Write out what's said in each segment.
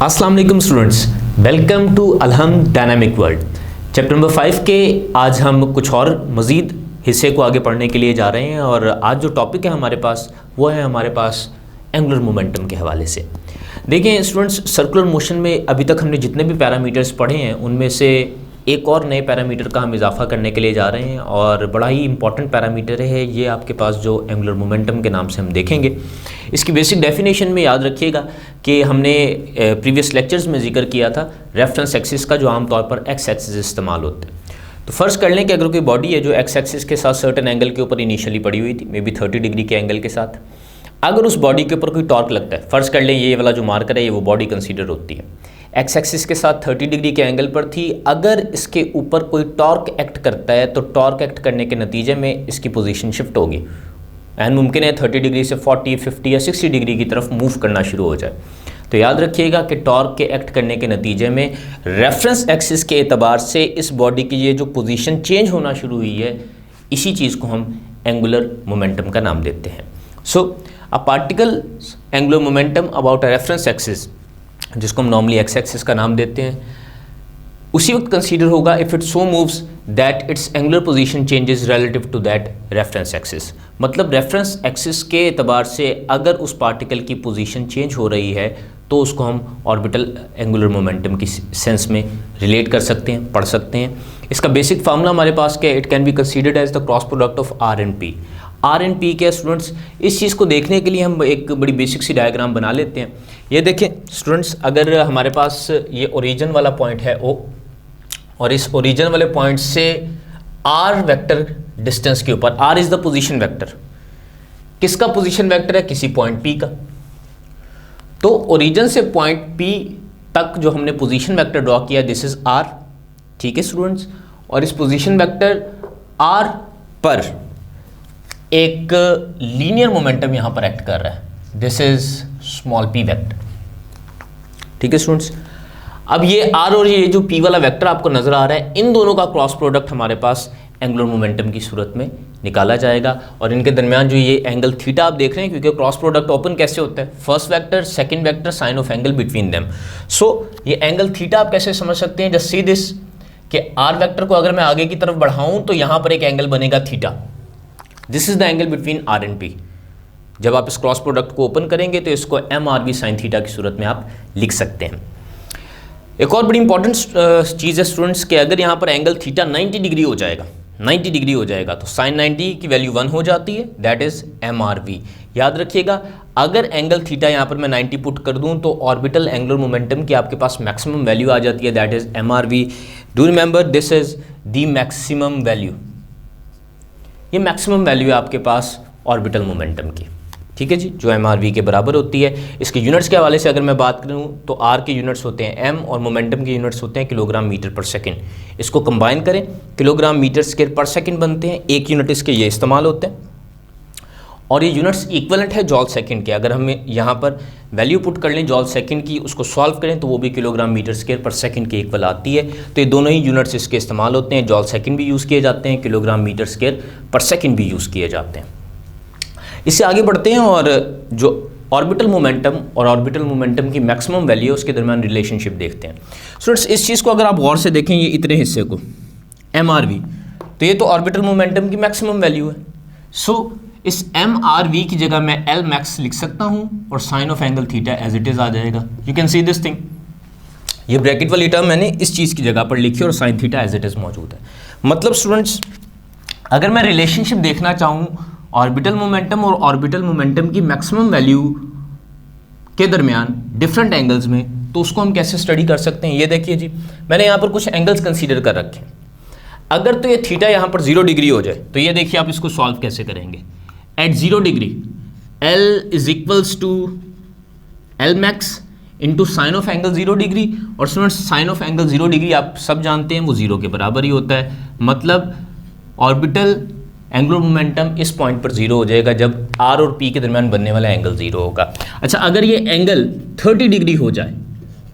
अस्सलाम वालेकुम students, welcome to Alham dynamic world. Chapter number 5 के आज हम कुछ और मज़ीद हिस्से को आगे पढ़ने के लिए जा रहे हैं और आज जो टॉपिक है हमारे पास वो है हमारे पास एंगुलर मोमेंटम के हवाले से। देखें स्टूडेंट्स, सर्कुलर मोशन में अभी तक हमने जितने भी पैरामीटर्स पढ़े हैं उनमें से एक और नए पैरामीटर का हम इजाफा करने के लिए जा रहे हैं और बड़ा ही इंपॉर्टेंट पैरामीटर है ये आपके पास जो एंगुलर मोमेंटम के नाम से हम देखेंगे। इसकी बेसिक डेफिनेशन में याद रखिएगा कि हमने प्रीवियस लेक्चर्स में जिक्र किया था रेफरेंस एक्सिस का, जो आमतौर पर एक्स एक्सिस इस्तेमाल होता है। तो फ़र्ज़ कर लें कि अगर कोई बॉडी है जो एक्स एक्सिस के साथ सर्टेन एंगल के ऊपर इनिशियली पड़ी हुई थी, मे बी 30 डिग्री के एंगल के साथ, अगर उस बॉडी के ऊपर कोई टॉर्क लगता है, फ़र्ज़ कर लें ये वाला जो मार्कर है ये वो बॉडी कंसीडर होती है, एक्स एक्सिस के साथ 30 डिग्री के एंगल पर थी, अगर इसके ऊपर कोई टॉर्क एक्ट करता है तो टॉर्क एक्ट करने के नतीजे में इसकी पोजीशन शिफ्ट होगी एंड मुमकिन है 30 डिग्री से 40, 50 या 60 डिग्री की तरफ मूव करना शुरू हो जाए। तो याद रखिएगा कि टॉर्क के एक्ट करने के नतीजे में रेफरेंस एक्सिस के एतबार से इस बॉडी की ये जो पोजीशन चेंज होना शुरू हुई है, इसी चीज़ को हम एंगुलर मोमेंटम का नाम देते हैं। So a particle angular momentum about a reference axis, जिसको हम नॉर्मली एक्स एक्सिस का नाम देते हैं, उसी वक्त कंसीडर होगा if it so moves that its angular position changes relative to that reference axis. मतलब रेफरेंस एक्सिस के एतबार से अगर उस पार्टिकल की पोजीशन चेंज हो रही है तो उसको हम ऑर्बिटल एंगुलर मोमेंटम की सेंस में रिलेट कर सकते हैं, पढ़ सकते हैं। इसका बेसिक फार्मूला हमारे पास क्या है, it can be considered as the cross product of r and p. R and p के स्टूडेंट्स, इस चीज़ को देखने के लिए हम एक बड़ी बेसिक सी डायग्राम बना लेते हैं। ये देखें स्टूडेंट्स, अगर हमारे पास ये ओरिजिन वाला पॉइंट है ओ, और इस ओरिजिन वाले पॉइंट से आर वेक्टर डिस्टेंस के ऊपर, r is the position vector, किसका पोजीशन वेक्टर है, किसी पॉइंट पी का। तो ओरिजिन से पॉइंट पी तक जो हमने पोजीशन वेक्टर ड्रॉ किया, दिस इज आर, ठीक है स्टूडेंट्स। और इस पोजीशन वेक्टर आर पर एक लीनियर मोमेंटम यहां पर एक्ट कर रहा है, this is small P vector, ठीक है स्टूडेंट्स। अब ये आर और ये जो पी वाला वेक्टर आपको नजर आ रहा है, इन दोनों का क्रॉस प्रोडक्ट हमारे पास एंगुलर मोमेंटम की सूरत में निकाला जाएगा और इनके दरमियान जो ये एंगल थीटा आप देख रहे हैं, क्योंकि क्रॉस प्रोडक्ट ओपन कैसे होता है, first vector second vector sine of angle between them. So ये एंगल थीटा आप कैसे समझ सकते हैं, जस्ट सी दिस कि आर वेक्टर को अगर मैं आगे की तरफ बढ़ाऊं तो यहां पर एक एंगल बनेगा theta, this is the angle between r and p. जब आप इस क्रॉस प्रोडक्ट को ओपन करेंगे तो इसको m r v sine theta की सूरत में आप लिख सकते हैं। एक और बड़ी इंपॉर्टेंट चीज़ है स्टूडेंट्स कि अगर यहाँ पर एंगल थीटा 90 डिग्री हो जाएगा, 90 डिग्री हो जाएगा तो साइन 90 की वैल्यू 1 हो जाती है, that is m r v. याद रखिएगा, अगर एंगल थीटा यहाँ पर मैं 90 पुट कर दूँ तो ऑर्बिटल एंगुलर मोमेंटम की आपके पास मैक्सिमम वैल्यू आ जाती है, that is m r v. Do remember this is the maximum value, ये मैक्सिमम वैल्यू है आपके पास ऑर्बिटल मोमेंटम की, ठीक है जी, जो एम आर वी के बराबर होती है। इसके यूनिट्स के हवाले से अगर मैं बात करूं तो आर के यूनिट्स होते हैं एम और मोमेंटम के यूनिट्स होते हैं किलोग्राम मीटर पर सेकंड। इसको कंबाइन करें, किलोग्राम मीटर स्क्वायर पर सेकंड बनते हैं, एक यूनिट इसके ये इस्तेमाल होते हैं और ये यूनिट्स इक्वलेंट है जॉल सेकंड के। अगर हम यहाँ पर वैल्यू पुट कर लें जॉल सेकंड की, उसको सॉल्व करें तो वो भी किलोग्राम मीटर स्क्वायर पर सेकंड के इक्वल आती है। तो ये दोनों ही यूनिट्स इसके इस्तेमाल होते हैं, जॉल सेकंड भी यूज़ किए जाते हैं, किलोग्राम मीटर स्क्वायर पर सेकंड भी यूज़ किए जाते हैं। इससे आगे बढ़ते हैं और जो ऑर्बिटल मोमेंटम और ऑर्बिटल मोमेंटम की मैक्सिमम वैल्यू है उसके दरमियान रिलेशनशिप देखते हैं। स्टूडेंट्स, इस चीज़ को अगर आप गौर से देखें, ये इतने हिस्से को एम आर वी, तो ये तो ऑर्बिटल मोमेंटम की मैक्सिमम वैल्यू है। सो इस एम आर वी की जगह मैं एल मैक्स लिख सकता हूँ और sine of angle theta as it is आ जाएगा। You can see this thing, ये ब्रैकेट वाली टर्म मैंने इस चीज़ की जगह पर लिखी और sine theta as it is मौजूद है। मतलब स्टूडेंट्स, अगर मैं रिलेशनशिप देखना चाहूँ ऑर्बिटल मोमेंटम और ऑर्बिटल मोमेंटम की मैक्सिमम वैल्यू के दरमियान डिफरेंट एंगल्स में, तो उसको हम कैसे स्टडी कर सकते हैं। ये देखिए जी, मैंने यहाँ पर कुछ एंगल्स कंसीडर कर रखे हैं। अगर तो ये थीटा यहाँ पर 0 डिग्री हो जाए तो ये देखिए आप इसको सॉल्व कैसे करेंगे। At 0 degree L is equals to L max into sine of angle 0 degree, और students sine of angle 0 degree आप सब जानते हैं वो 0 के बराबर ही होता है। मतलब ऑर्बिटल एंगुलर मोमेंटम इस पॉइंट पर 0 हो जाएगा जब आर और पी के दरमियान बनने वाला एंगल 0 होगा। अच्छा, अगर ये एंगल 30 डिग्री हो जाए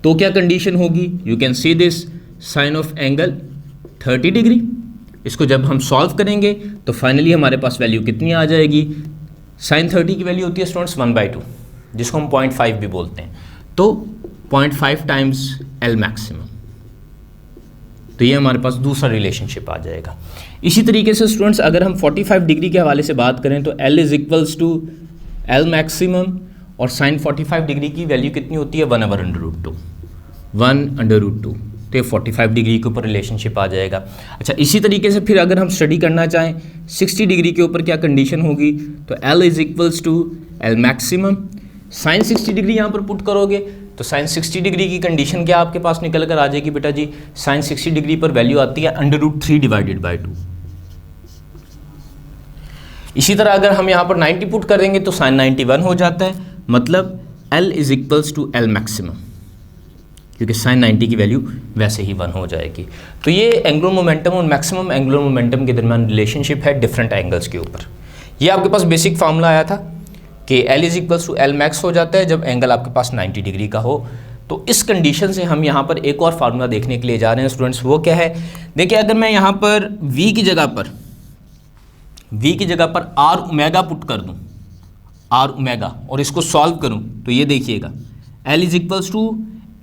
तो क्या कंडीशन होगी, you can see this sine of angle 30 degree. इसको जब हम सॉल्व करेंगे तो फाइनली हमारे पास वैल्यू कितनी आ जाएगी, साइन 30 की वैल्यू होती है स्टूडेंट्स 1/2, जिसको हम 0.5 भी बोलते हैं। तो 0.5 टाइम्स एल मैक्सिमम। तो ये हमारे पास दूसरा रिलेशनशिप आ जाएगा। इसी तरीके से स्टूडेंट्स अगर हम 45 डिग्री के हवाले से बात करें तो L is equals to L maximum और साइन 45 डिग्री की वैल्यू कितनी होती है 1/√2, 1/√2। तो ये 45 डिग्री के ऊपर रिलेशनशिप आ जाएगा। अच्छा, इसी तरीके से फिर अगर हम स्टडी करना चाहें 60 डिग्री के ऊपर क्या कंडीशन होगी, तो L is equals to L maximum, sine 60 degree यहाँ पर पुट करोगे तो साइन 60 डिग्री की कंडीशन क्या आपके पास निकल कर आ जाएगी बेटा जी, साइन 60 डिग्री पर वैल्यू आती है √3/2। इसी तरह अगर हम यहाँ पर 90 पुट करेंगे तो साइन 91 हो जाता है, मतलब L is equals to L maximum, क्योंकि साइन 90 की वैल्यू वैसे ही 1 हो जाएगी। तो ये एंगुलर मोमेंटम और मैक्सिमम एंगुलर मोमेंटम के दरमियान रिलेशनशिप है डिफरेंट एंगल्स के ऊपर। ये आपके पास बेसिक फार्मूला आया था कि L is equals to L max हो जाता है जब एंगल आपके पास 90 डिग्री का हो। तो इस कंडीशन से हम यहाँ पर एक और फार्मूला देखने के लिए जा रहे हैं स्टूडेंट्स, वो क्या है, देखिए अगर मैं यहाँ पर V की जगह पर आर ओमेगा पुट कर दूँ, आर ओमेगा, और इसको सॉल्व करूँ तो ये देखिएगा L is equals to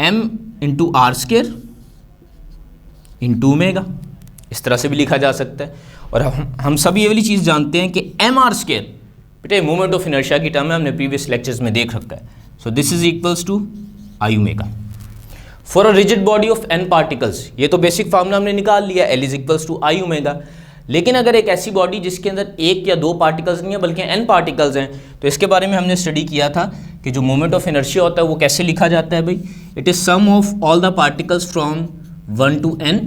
m into r square into omega, इस तरह से भी लिखा जा सकता है। और हम सब ये वाली चीज़ जानते हैं कि एम आर स्केयर बेटे मोमेंट ऑफ इनर्शिया की टर्म में हमने प्रीवियस लेक्चर्स में देख रखा है। So this is equals to I omega for a rigid body of n particles. ये तो बेसिक फार्मूला हमने निकाल लिया, L is equals to I omega. लेकिन अगर एक ऐसी बॉडी जिसके अंदर एक या दो पार्टिकल्स नहीं है बल्कि n पार्टिकल्स हैं, तो इसके बारे में हमने स्टडी किया था कि जो मोमेंट ऑफ इनर्शिया होता है वो कैसे लिखा जाता है भाई, it is sum of all the particles from 1 to n,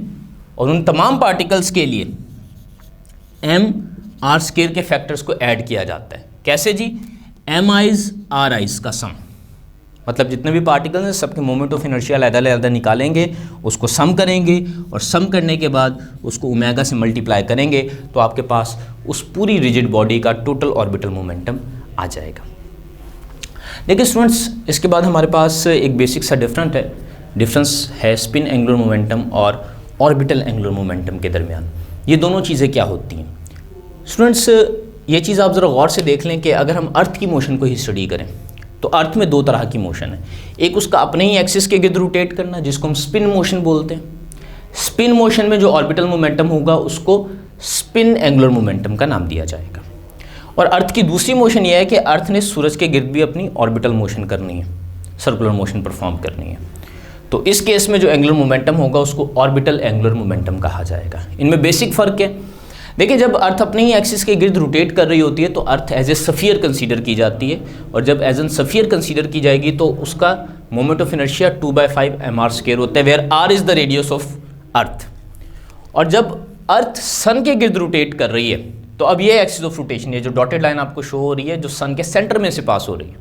और उन तमाम पार्टिकल्स के लिए m r स्केयर के फैक्टर्स को ऐड किया जाता है। कैसे जी, m i's r i's का सम, मतलब जितने भी पार्टिकल्स हैं सबके मोमेंट ऑफ इनर्शिया अलग-अलग निकालेंगे, उसको सम करेंगे और सम करने के बाद उसको ओमेगा से मल्टीप्लाई करेंगे तो आपके पास उस पूरी रिजिड बॉडी का टोटल ऑर्बिटल मोमेंटम आ जाएगा। देखिए स्टूडेंट्स, इसके बाद हमारे पास एक बेसिक सा डिफरेंस है स्पिन एंगुलर मोमेंटम और ऑर्बिटल एंगुलर मोमेंटम के दरमियान। ये दोनों चीज़ें क्या होती हैं स्टूडेंट्स, ये चीज़ आप ज़रा गौर से देख लें कि अगर हम अर्थ की मोशन को ही स्टडी करें तो अर्थ में दो तरह की मोशन है। एक उसका अपने ही एक्सिस के गिर्द रोटेट करना जिसको हम स्पिन मोशन बोलते हैं। स्पिन मोशन में जो ऑर्बिटल मोमेंटम होगा उसको स्पिन एंगुलर मोमेंटम का नाम दिया जाएगा। और अर्थ की दूसरी मोशन यह है कि अर्थ ने सूरज के गिर्द भी अपनी ऑर्बिटल मोशन करनी है, सर्कुलर मोशन परफॉर्म करनी है। तो इस केस में जो एंगुलर मोमेंटम होगा उसको ऑर्बिटल एंगुलर मोमेंटम कहा जाएगा। इनमें बेसिक फ़र्क है, देखिए जब अर्थ अपने ही एक्सिस के गिर्द रोटेट कर रही होती है तो earth as a sphere consider की जाती है, और जब एज एन सफियर कंसीडर की जाएगी तो उसका moment of inertia 2/5 mr square होता है, where r is the radius of earth. और जब अर्थ सन के गिर्द रोटेट कर रही है तो अब ये एक्सिस ऑफ रोटेशन है, जो डॉटेड लाइन आपको शो हो रही है, जो सन के सेंटर में से पास हो रही है,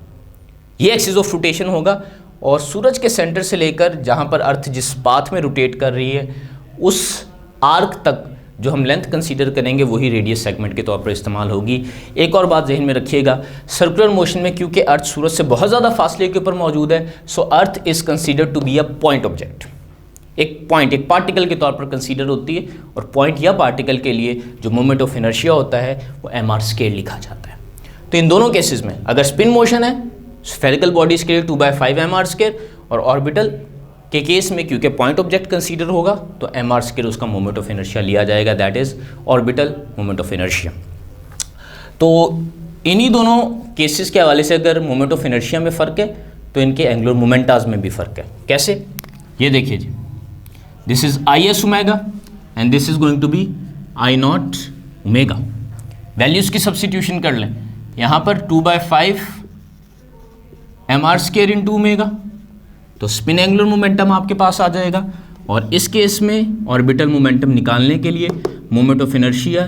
ये एक्सिस ऑफ रोटेशन होगा। और सूरज के सेंटर से लेकर जहाँ पर अर्थ जिस पाथ में रोटेट कर रही है उस आर्क तक जो हम लेंथ कंसीडर करेंगे वही रेडियस सेगमेंट के तौर पर इस्तेमाल होगी। एक और बात जहन में रखिएगा, सर्कुलर मोशन में क्योंकि अर्थ सूरज से बहुत ज़्यादा फासले के ऊपर मौजूद है, so earth is consider to be a point object. एक पॉइंट, एक पार्टिकल के तौर पर कंसीडर होती है, और पॉइंट या पार्टिकल के लिए जो मोमेंट ऑफ इनर्शिया होता है वो mr स्केयर लिखा जाता है। तो इन दोनों केसेस में अगर स्पिन मोशन है स्फेरिकल बॉडीज के लिए 2/5 mr स्केयर, और ऑर्बिटल के केस में क्योंकि पॉइंट ऑब्जेक्ट कंसीडर होगा तो mr स्केयर उसका मोमेंट ऑफ इनर्शिया लिया जाएगा, that is orbital moment of inertia. तो इन्हीं दोनों केसेस के हवाले से अगर मोमेंट ऑफ इनर्शिया में फ़र्क है तो इनके एंगुलर मोमेंटाज में भी फ़र्क है। कैसे, ये देखिए जी, this is is omega and this is going to be I0 omega. Values की सब्स्टिट्यूशन कर लें, यहाँ पर 2/5 mr स्केयर इंटू ओमेगा, तो स्पिन एंगुलर मोमेंटम आपके पास आ जाएगा। और इस केस में ऑर्बिटल मोमेंटम निकालने के लिए moment of inertia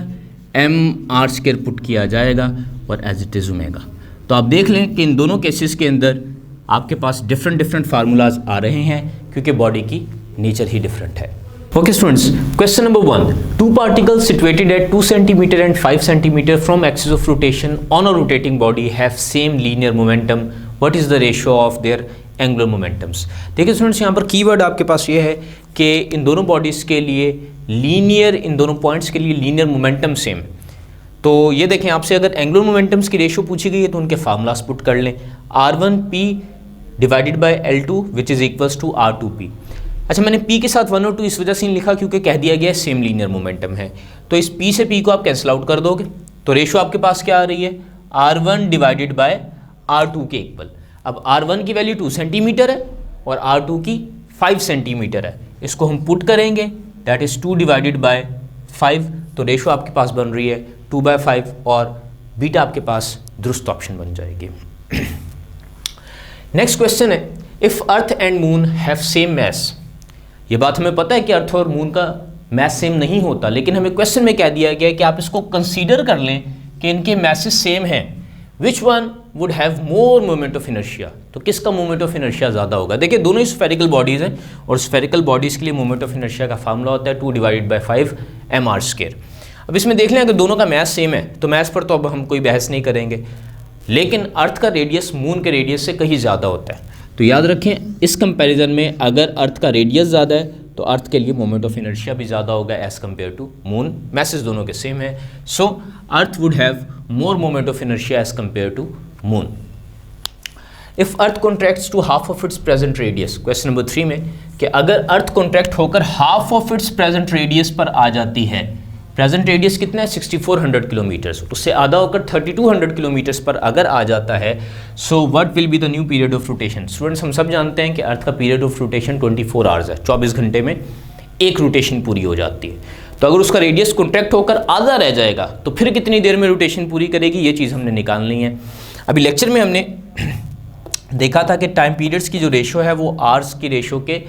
mr square put किया जाएगा और एज इट इज़ ओमेगा। तो आप देख लें कि इन दोनों केसेस के अंदर आपके पास डिफरेंट फार्मूलाज आ रहे हैं क्योंकि बॉडी की नेचर ही डिफरेंट है। Okay students, question number 1, two particles situated at 2 cm and 5 cm from axis of rotation on a rotating body have same linear momentum, what is the ratio of their angular momentums. देखिए students, यहाँ पर keyword आपके पास ये है कि इन दोनों bodies के लिए लीनियर, इन दोनों पॉइंट्स के लिए लीनियर मोमेंटम सेम। तो ये देखें, आपसे अगर एंगुलर मोमेंटम्स की रेशियो पूछी गई है तो उनके फार्मूलास पुट कर लें। R1P divided by L2 which is equals to R2P। अच्छा, मैंने P के साथ 1 और 2 इस वजह से नहीं लिखा क्योंकि कह दिया गया है सेम लीनियर मोमेंटम है, तो इस P से P को आप कैंसिल आउट कर दोगे तो रेशो आपके पास क्या आ रही है, R1 डिवाइडेड बाय R2 के इक्वल। अब R1 की वैल्यू 2 सेंटीमीटर है और R2 की 5 सेंटीमीटर है, इसको हम पुट करेंगे, दैट इज 2 डिवाइडेड बाय 5, तो रेशो आपके पास बन रही है 2/5 और बीटा आपके पास दुरुस्त ऑप्शन बन जाएगी। Next question is, if earth and moon have same mass. ये बात हमें पता है कि अर्थ और मून का मैस सेम नहीं होता, लेकिन हमें क्वेश्चन में कह दिया गया है कि आप इसको कंसीडर कर लें कि इनके मैसेस सेम हैं, which one would have more moment of inertia, तो किसका मोमेंट ऑफ इनर्शिया ज़्यादा होगा। देखिए दोनों ही स्फेरिकल बॉडीज़ हैं और स्फेरिकल बॉडीज़ के लिए मोमेंट ऑफ इनर्शिया का फार्मूला होता है 2 डिवाइडेड बाय 5 mr²। अब इसमें देख लें अगर दोनों का मैस सेम है तो मैस पर तो अब हम कोई बहस नहीं करेंगे, लेकिन अर्थ का रेडियस मून के रेडियस से कहीं ज़्यादा होता है, तो याद रखें इस कंपैरिजन में अगर अर्थ का रेडियस ज़्यादा है तो अर्थ के लिए मोमेंट ऑफ इनर्शिया भी ज़्यादा होगा as compare to moon. Masses दोनों के सेम है, so earth would have more moment of inertia as compare to moon. If earth contracts to half of its present radius, question number 3 में कि अगर earth contract होकर half of its present radius पर आ जाती है, present radius कितना है 6400 किलोमीटर्स, उससे आधा होकर 3200 किलोमीटर्स पर अगर आ जाता है, so what will be the new period of rotation. Students हम सब जानते हैं कि अर्थ का पीरियड ऑफ रोटेशन 24 आवर्स है, 24 घंटे में एक रोटेशन पूरी हो जाती है, तो अगर उसका रेडियस कॉन्ट्रैक्ट होकर आधा रह जाएगा तो फिर कितनी देर में रोटेशन पूरी करेगी, ये चीज़ हमने निकालनी है। अभी लेक्चर में हमने देखा था कि टाइम पीरियड्स की जो रेशो है वो आवर्स की रेशो के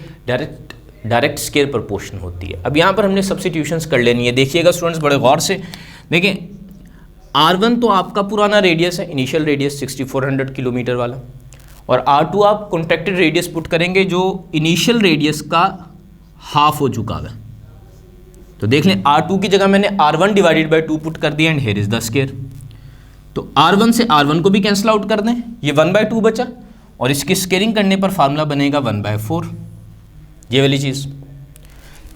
डायरेक्ट स्केयर प्रोपोर्शन होती है। अब यहाँ पर हमने सब्स्टिट्यूशंस कर लेनी है। देखिएगा स्टूडेंट्स बड़े गौर से देखें, R1 तो आपका पुराना रेडियस है, इनिशियल रेडियस 6400 किलोमीटर वाला, और R2 आप कॉन्ट्रैक्टेड रेडियस पुट करेंगे जो इनिशियल रेडियस का हाफ हो चुका है। तो देख लें R2 की जगह मैंने R1 डिवाइडेड बाई 2 पुट कर दिया and here is the square, तो R1 से R1 को भी कैंसिल आउट कर दें, ये 1/2 बचा और इसकी स्केयरिंग करने पर फार्मूला बनेगा 1/4, ये वाली चीज़।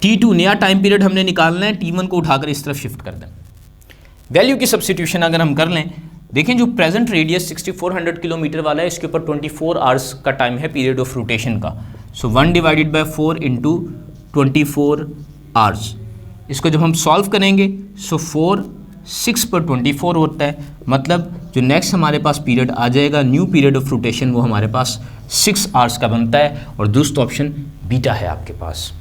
T2 नया टाइम पीरियड हमने निकालना है, T1 को उठाकर इस तरफ शिफ्ट कर दें। वैल्यू की सब्स्टिट्यूशन अगर हम कर लें, देखें जो प्रेजेंट रेडियस 6400 किलोमीटर वाला है इसके ऊपर 24 आवर्स का टाइम है पीरियड ऑफ रोटेशन का, सो 1 डिवाइडेड बाय 4 इंटू 24 आवर्स। इसको जब हम सॉल्व करेंगे सो 4 6 पर 24 होता है, मतलब जो नेक्स्ट हमारे पास पीरियड आ जाएगा न्यू पीरियड ऑफ रोटेशन वो हमारे पास 6 आवर्स का बनता है और दुरुस्त ऑप्शन बीटा है आपके पास।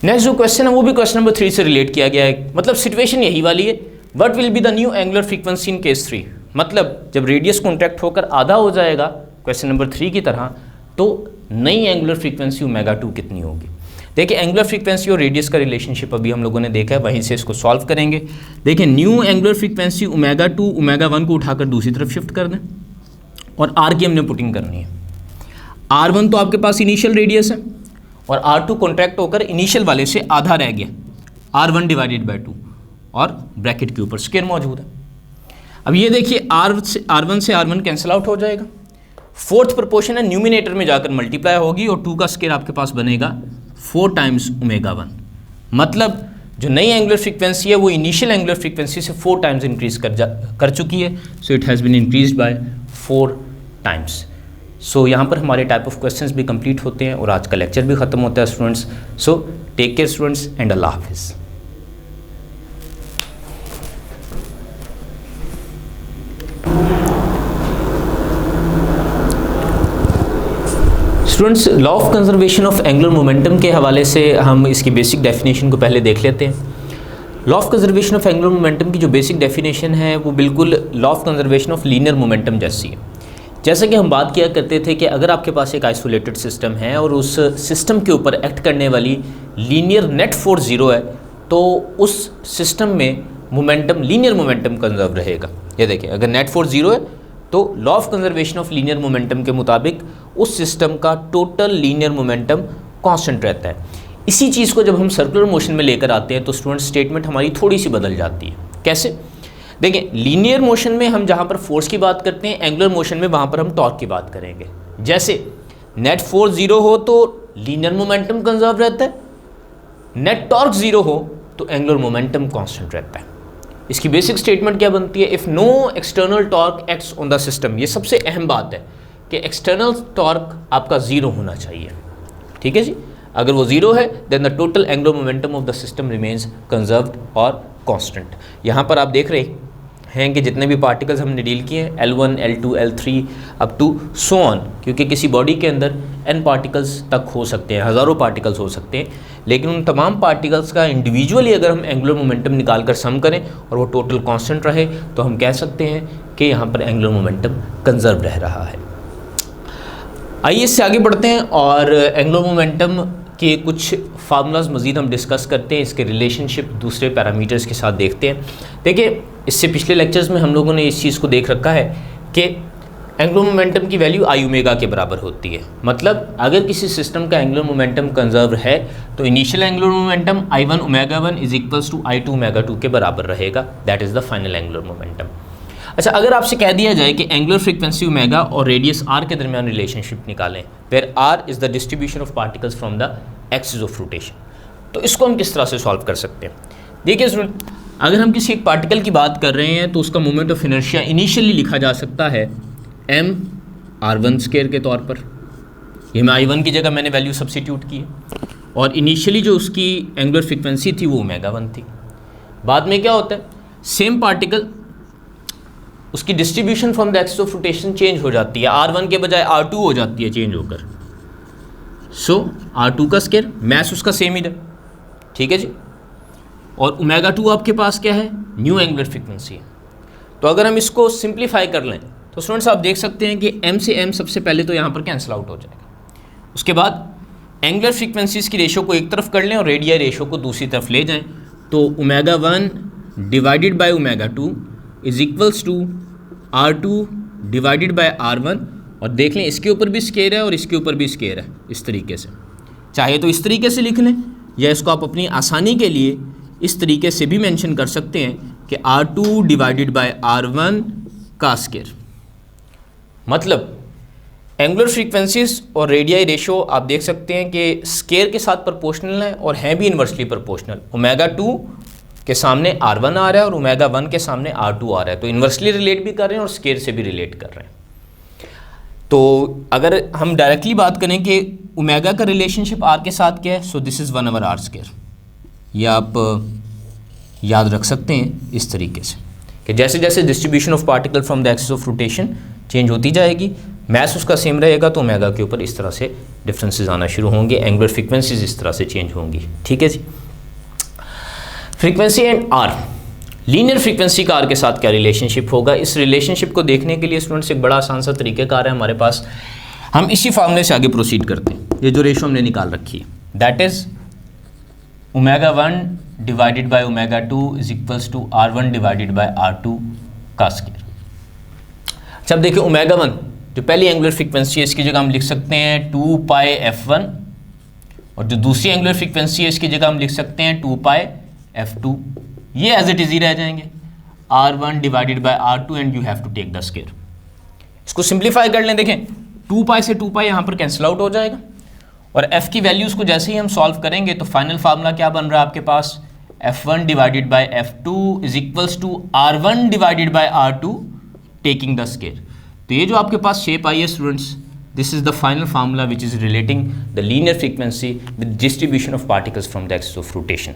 नेक्स्ट जो क्वेश्चन है वो भी क्वेश्चन नंबर 3 से रिलेट किया गया है, मतलब सिचुएशन यही वाली है, what will be the new angular frequency in case 3, मतलब जब रेडियस कॉन्ट्रैक्ट होकर आधा हो जाएगा क्वेश्चन नंबर 3 की तरह, तो नई एंगुलर फ्रीक्वेंसी ω2 कितनी होगी। देखिए एंगुलर फ्रीक्वेंसी और रेडियस का रिलेशनशिप अभी हम लोगों ने देखा है, वहीं से इसको सॉल्व करेंगे। देखिए न्यू एंगुलर फ्रीक्वेंसी ω2 ω1 को उठाकर दूसरी तरफ शिफ्ट कर दें और R की हमने पुटिंग करनी है। R1 तो आपके पास इनिशियल रेडियस है और R2 कॉन्ट्रैक्ट होकर इनिशियल वाले से आधा रह गया, R1 डिवाइडेड बाई 2 और ब्रैकेट के ऊपर स्केयर मौजूद है। अब ये देखिए R1 से R1 कैंसिल आउट हो जाएगा, फोर्थ प्रोपोर्शन है न्यूमिनेटर में जाकर मल्टीप्लाई होगी और 2 का स्केयर आपके पास बनेगा 4 टाइम्स ω1, मतलब जो नई एंगुलर फ्रीक्वेंसी है वो इनिशियल एंगुलर फ्रीक्वेंसी से 4 टाइम्स इंक्रीज कर चुकी है, so it has been increased by 4 times. So यहाँ पर हमारे टाइप ऑफ क्वेश्चंस भी कंप्लीट होते हैं और आज का लेक्चर भी ख़त्म होता है students. So take care students and अल्लाह हाफिज़। Students law of conservation of angular momentum के हवाले से हम इसकी बेसिक डेफिनेशन को पहले देख लेते हैं। Law of conservation of angular momentum की जो बेसिक डेफिनेशन है वो बिल्कुल law of conservation of linear momentum जैसी है। जैसा कि हम बात किया करते थे कि अगर आपके पास एक आइसोलेटेड सिस्टम है और उस सिस्टम के ऊपर एक्ट करने वाली लीनियर नेट फोर्स 0 है तो उस सिस्टम में मोमेंटम लीनियर मोमेंटम कंजर्व रहेगा। ये देखिए अगर नेट फोर्स 0 है तो law of conservation of linear momentum के मुताबिक उस सिस्टम का टोटल लीनियर मोमेंटम कांस्टेंट रहता है। इसी चीज़ को जब हम सर्कुलर मोशन में लेकर आते हैं तो स्टूडेंट स्टेटमेंट हमारी थोड़ी सी बदल जाती है। कैसे? देखिए लीनियर मोशन में हम जहाँ पर फोर्स की बात करते हैं, एंगुलर मोशन में वहाँ पर हम टॉर्क की बात करेंगे। जैसे नेट फोर्स 0 हो तो लीनियर मोमेंटम कंजर्व रहता है, नेट टॉर्क 0 हो तो एंगुलर मोमेंटम कांस्टेंट रहता है। इसकी बेसिक स्टेटमेंट क्या बनती है? If no external torque acts on the system, ये सबसे अहम बात है कि एक्सटर्नल टॉर्क आपका ज़ीरो होना चाहिए। ठीक है जी, अगर वो ज़ीरो है then the total angular momentum of the system remains conserved और कांस्टेंट। यहाँ पर आप देख रहे हैं कि जितने भी पार्टिकल्स हमने डील किए हैं L1, L2, L3 up to so on, क्योंकि किसी बॉडी के अंदर n पार्टिकल्स तक हो सकते हैं, हज़ारों पार्टिकल्स हो सकते हैं, लेकिन उन तमाम पार्टिकल्स का इंडिविजुअली अगर हम एंगुलर मोमेंटम निकाल कर सम करें और वो टोटल कांस्टेंट रहे तो हम कह सकते हैं कि यहाँ पर एंगुलर मोमेंटम कंजर्व रह रहा है। आइए इससे आगे बढ़ते हैं और एंगुलर मोमेंटम के कुछ फार्मूलाज मज़ीद हम डिस्कस करते हैं, इसके रिलेशनशिप दूसरे पैरामीटर्स के साथ देखते हैं। देखिए, इससे पिछले लेक्चर्स में हम लोगों ने इस चीज़ को देख रखा है कि एंगुलर मोमेंटम की वैल्यू आई ओमेगा के बराबर होती है। मतलब अगर किसी सिस्टम का एंगुलर मोमेंटम कंजर्व है तो initial angular momentum I1 omega 1 is equals to I2 omega 2 के बराबर रहेगा। That is the final angular momentum. अच्छा, अगर आपसे कह दिया जाए कि एंगुलर फ्रीक्वेंसी ओमेगा और रेडियस r के दरमियान रिलेशनशिप निकालें, where r is the distribution of particles from the axis of rotation, तो इसको हम किस तरह से सॉल्व कर सकते हैं? देखिए स्टूडेंट, अगर हम किसी एक पार्टिकल की बात कर रहे हैं तो उसका मोमेंट ऑफ इनर्शिया इनिशियली लिखा जा सकता है m r1 स्क्वायर के तौर पर। ये मैं I1 की जगह मैंने वैल्यू सब्सिट्यूट की है और इनिशियली जो उसकी एंगुलर फ्रीक्वेंसी थी वो ओमेगा 1 थी। बाद में क्या होता है, सेम पार्टिकल उसकी distribution from the axis of rotation change हो जाती है, R1 के बजाय R2 हो जाती है चेंज होकर। सो R2 का स्क्वायर, मैस उसका सेम ही है, ठीक है जी, और ओमेगा 2 आपके पास क्या है, न्यू एंगुलर फ्रीक्वेंसी है। तो अगर हम इसको सिंप्लीफाई कर लें तो स्टूडेंट्स आप देख सकते हैं कि m से m सबसे पहले तो यहाँ पर कैंसिल आउट हो जाएगा। उसके बाद एंगुलर फ्रीक्वेंसीज़ की रेशो को एक तरफ कर लें और रेडियाई रेशो को दूसरी तरफ ले जाएं, तो omega 1 divided by omega 2 is equals to R2 divided by R1। और देख लें इसके ऊपर भी स्क्वायर है और इसके ऊपर भी स्क्वायर है, इस तरीके से। चाहे तो इस तरीके से लिख लें या इसको आप अपनी आसानी के लिए इस तरीके से भी मेंशन कर सकते हैं कि R2 डिवाइडेड बाय R1 का स्क्वायर। मतलब एंगुलर फ्रीक्वेंसीज और रेडियाई रेशो आप देख सकते हैं कि स्क्वायर के साथ प्रोपोर्शनल है और हैं भी इन्वर्सली प्रोपोर्शनल। ओमेगा 2 के सामने R1 आ रहा है और ओमेगा 1 के सामने R2 आ रहा है, तो इन्वर्सली रिलेट भी कर रहे हैं और स्क्वायर से भी रिलेट कर रहे हैं। तो अगर हम डायरेक्टली बात करें कि ओमेगा का रिलेशनशिप R के साथ क्या है, so this is 1/r square. ये आप याद रख सकते हैं इस तरीके से कि जैसे जैसे distribution of particle from the axis of rotation change होती जाएगी, मैस उसका सेम रहेगा, तो ओमेगा के ऊपर इस तरह से डिफरेंसेस आना शुरू होंगे, एंगुलर फ्रीक्वेंसीज इस तरह से चेंज होंगी। ठीक है जी। Frequency and R, linear frequency का R के साथ क्या रिलेशनशिप होगा? इस रिलेशनशिप को देखने के लिए स्टूडेंट्स एक बड़ा आसान सा तरीक़ेकार है हमारे पास। हम इसी फार्मूले से आगे प्रोसीड करते हैं। ये जो रेशो हमने निकाल रखी है, that is omega 1 divided by omega 2 is equals to R1 divided by R2 का स्क्वायर। जब देखिए ओमेगा 1 जो पहली एंगुलर फ्रीक्वेंसी है, इसकी जगह हम लिख सकते हैं 2 पाई f1, और जो दूसरी एंगुलर फ्रीक्वेंसी है इसकी जगह हम लिख सकते हैं 2 पाई f2। ये एज इट इज ही रह जाएंगे, R1 divided by R2 and you have to take the square. इसको सिंप्लीफाई कर लें, देखें 2 पाई से 2 पाई यहाँ पर कैंसिल आउट हो जाएगा और f की वैल्यूज़ को जैसे ही हम सॉल्व करेंगे तो फाइनल फार्मूला क्या बन रहा है आपके पास, f1 divided by f2 is equals to R1 divided by R2 taking the square. तो ये जो आपके पास शेप आई है students, this is the final formula which is relating the linear frequency with distribution of particles from the axis of rotation.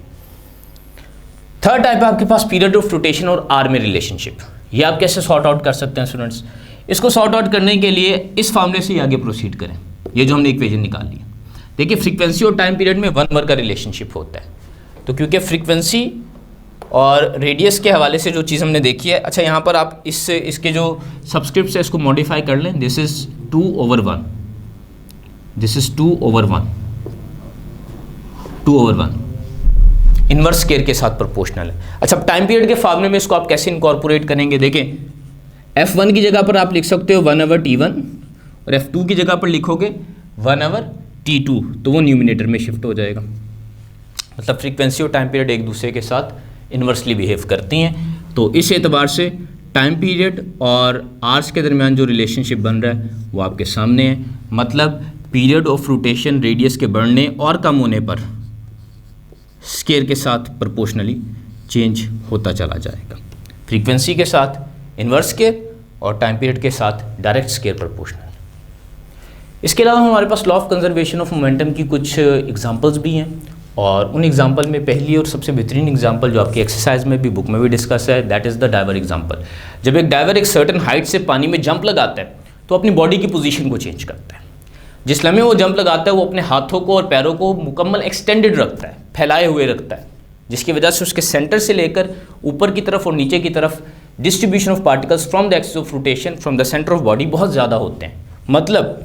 Third type है आपके पास पीरियड ऑफ रोटेशन और R में रिलेशनशिप। ये आप कैसे सॉर्ट आउट कर सकते हैं स्टूडेंट्स? इसको सॉर्ट आउट करने के लिए इस फार्मूले से ही आगे प्रोसीड करें। ये जो हमने इक्वेशन निकाल ली, देखिए फ्रीक्वेंसी और टाइम पीरियड में 1/r का रिलेशनशिप होता है। तो क्योंकि फ्रीक्वेंसी और रेडियस के हवाले से जो चीज़ हमने देखी है, अच्छा यहाँ पर आप इसके जो सब्सक्रिप्ट है इसको मॉडिफाई कर लें। This is 2/1, this is 2/1, 2/1 inverse square के साथ प्रोपोर्शनल है। अच्छा, टाइम पीरियड के फार्मूले में इसको आप कैसे इनकॉर्पोरेट करेंगे? देखें f1 की जगह पर आप लिख सकते हो 1/t1 और f2 की जगह पर लिखोगे 1/t2, तो वो न्यूमिनेटर में शिफ्ट हो जाएगा। मतलब फ्रीक्वेंसी और टाइम पीरियड एक दूसरे के साथ इन्वर्सली बिहेव करती हैं। तो इस एतबार से टाइम पीरियड और आर्स के दरमियान जो रिलेशनशिप बन रहा है वो आपके सामने है। मतलब पीरियड ऑफ रोटेशन रेडियस के बढ़ने और कम होने पर स्क्वायर के साथ प्रोपोर्शनली चेंज होता चला जाएगा। फ्रीक्वेंसी के साथ इन्वर्स स्क्वायर और टाइम पीरियड के साथ डायरेक्ट स्क्वायर प्रोपोर्शनल। इसके अलावा हमारे पास law of conservation of momentum की कुछ एग्जांपल्स भी हैं, और उन एग्जांपल में पहली और सबसे बेहतरीन एग्जांपल जो आपकी एक्सरसाइज में भी, बुक में भी डिस्कस है, that is the diver example. जब एक डाइवर एक सर्टेन हाइट से पानी में जंप लगाता है तो अपनी बॉडी की पोजीशन को चेंज करता है। जिस लम्हे वो जंप लगाता है वो अपने हाथों को और पैरों को मुकम्मल एक्सटेंडेड रखता है, फैलाए हुए रखता है, जिसकी वजह से उसके सेंटर से लेकर ऊपर की तरफ और नीचे की तरफ distribution of particles from the axis of rotation from the centre of body बहुत ज़्यादा होते हैं। मतलब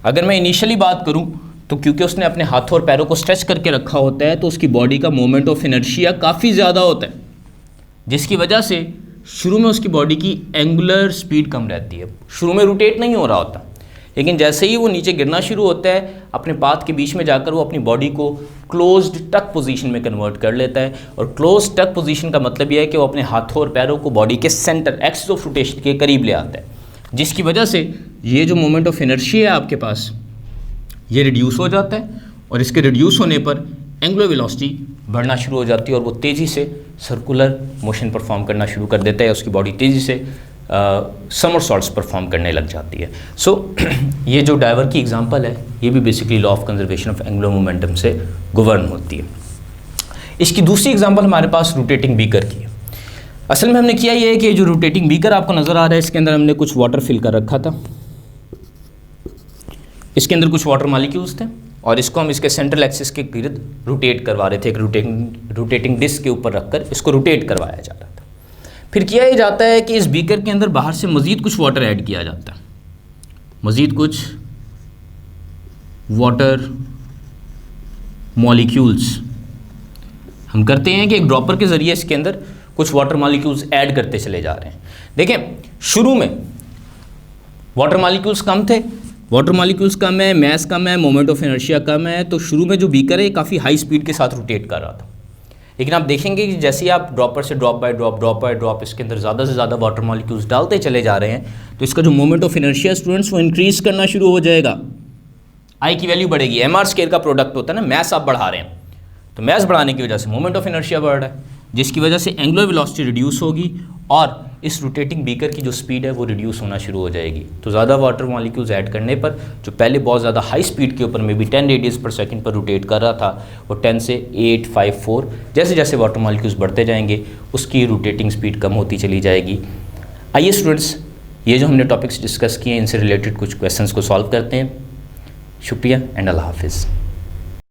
अगर मैं इनिशियली बात करूं तो क्योंकि उसने अपने हाथों और पैरों को स्ट्रेच करके रखा होता है तो उसकी बॉडी का मोमेंट ऑफ इनर्शिया काफ़ी ज़्यादा होता है, जिसकी वजह से शुरू में उसकी बॉडी की एंगुलर स्पीड कम रहती है, शुरू में रोटेट नहीं हो रहा होता, लेकिन जैसे ही वो नीचे गिरना शुरू होता है अपने पाथ के बीच में जाकर वो अपनी बॉडी को क्लोज्ड टक पोजीशन में कन्वर्ट कर लेता है। और क्लोज्ड टक पोजीशन का मतलब यह है कि वो अपने हाथों और पैरों को बॉडी के सेंटर एक्सिस ऑफ रोटेशन के करीब ले आता है, जिसकी वजह से ये जो मोमेंट ऑफ इनर्शिया है आपके पास ये रिड्यूस हो जाता है, और इसके रिड्यूस होने पर एंगुलर वेलोसिटी बढ़ना शुरू हो जाती है और वो तेज़ी से सर्कुलर मोशन परफॉर्म करना शुरू कर देता है, उसकी बॉडी तेज़ी से समरसॉल्ट्स परफॉर्म करने लग जाती है। सो ये जो डाइवर की एग्जांपल है ये भी basically law of conservation of angular momentum से गवर्न होती है। इसकी दूसरी एग्जांपल हमारे पास रोटेटिंग बीकर की है। असल में हमने किया ये है कि जो रोटेटिंग बीकर आपको नज़र आ रहा है इसके अंदर हमने कुछ वाटर फिल कर रखा था, इसके अंदर कुछ वाटर मॉलिक्यूल्स थे और इसको हम इसके सेंट्रल एक्सिस के गिर्द रोटेट करवा रहे थे, एक रोटेटिंग डिस्क के ऊपर रखकर इसको रोटेट करवाया जा रहा था। फिर किया ये जाता है कि इस बीकर के अंदर बाहर से मज़ीद कुछ वाटर ऐड किया जाता है, मज़ीद कुछ वाटर मॉलिक्यूल्स हम करते हैं कि एक ड्रॉपर के ज़रिए इसके अंदर कुछ वाटर मॉलिक्यूल्स ऐड करते चले जा रहे हैं। देखें शुरू में वाटर मॉलिक्यूल्स कम थे, वाटर मॉलिक्यूल्स कम है, मैस कम है, मोमेंट ऑफ इनर्शिया कम है, तो शुरू में जो बीकर है काफ़ी हाई स्पीड के साथ रोटेट कर रहा था। लेकिन आप देखेंगे कि जैसे ही आप ड्रॉपर से ड्रॉप बाय ड्रॉप इसके अंदर ज़्यादा से ज़्यादा वाटर मॉलिक्यूल्स डालते चले जा रहे हैं तो इसका जो मोमेंट ऑफ इनर्शिया स्टूडेंट्स वो इंक्रीज़ करना शुरू हो जाएगा, आई की वैल्यू बढ़ेगी। एमआर स्केयर का प्रोडक्ट होता है ना, मैस आप बढ़ा रहे हैं तो मैस बढ़ाने की वजह से मोमेंट ऑफ इनर्शिया बढ़ रहा है, जिसकी वजह से एंगुलर वेलोसिटी रिड्यूस होगी और इस रोटेटिंग बीकर की जो स्पीड है वो रिड्यूस होना शुरू हो जाएगी। तो ज़्यादा वाटर मॉलिक्यूल्स ऐड करने पर जो पहले बहुत ज़्यादा हाई स्पीड के ऊपर में भी 10 रेडियस पर सेकंड पर रोटेट कर रहा था वो 10 से 8, 5, 4 जैसे जैसे वाटर मॉलिक्यूल्स बढ़ते जाएंगे उसकी रोटेटिंग स्पीड कम होती चली जाएगी। आइए स्टूडेंट्स ये जो हमने टॉपिक्स डिस्कस किए हैं इनसे रिलेटेड कुछ क्वेश्चंस को सॉल्व करते हैं। शुक्रिया एंड अल्लाह हाफिज़।